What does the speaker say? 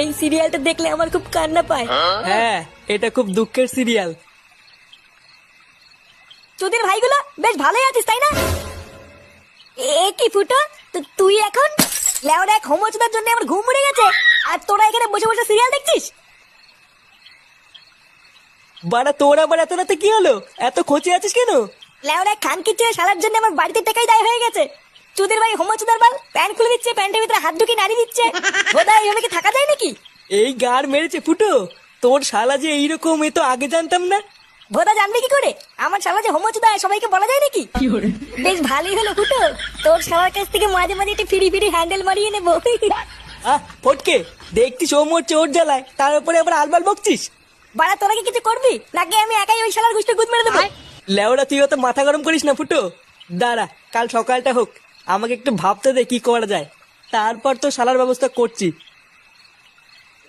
এই সিরিয়ালটা দেখলে আমার খুব কান্না পায়। হ্যাঁ, এটা খুব দুঃখের সিরিয়াল। তোদের ভাইগুলো বেশ ভালোই আছিস তাই না? এ কি ফুটো, তুই এখন লেওরা এক হোমোচোদার জন্য আমার ঘুম উড়ে গেছে, আর তোরা এখানে বসে বসে সিরিয়াল দেখছিস? বাড়া তোর আবার এত রাতে কি হলো? এত খোঁচে আছিস কেন? লেওরা খানকির চেয়ে শালার জন্য আমার বাড়িতে টাকাই দায় হয়ে গেছে। চুদির ভাই হোমোচোদার বাল প্যান্ট খুলে দিচ্ছে, প্যান্টের ভিতরে হাত ঢুকিয়ে নাড়ি দিচ্ছে। বোধহয় এইভাবে কি থাকা যায় নাকি? এই গাড় মেরেছে ফুটো, তোর শালা যে এইরকম, এ তো আগে জানতাম না। ভোদা জানবে কি করে আমার শালা যে হোমোচোদা সবাইকে বলা যায় নাকি? বেশ ভালোই হলো ফুটো, তোর শালার কাছ থেকে মাঝে মাঝে একটু ফিরি ফিরি হ্যান্ডেল মারিয়ে নেবো। ফটকে, দেখছিস ও মোর চোর জ্বালায়, তার উপরে আবার আলবাল বকছিস। বাড়া তোরা কি কিছু করবি নাকি আমি একাই ওই শালার গুষ্টি গুদ মেরে দেবো? লেওড়া তুই অত মাথা গরম করিস না ফুটো। দাঁড়া, কাল সকালটা হোক, আমাকে একটু ভাবতে দে কি করা যায়, তারপর তো শালার ব্যবস্থা করছি।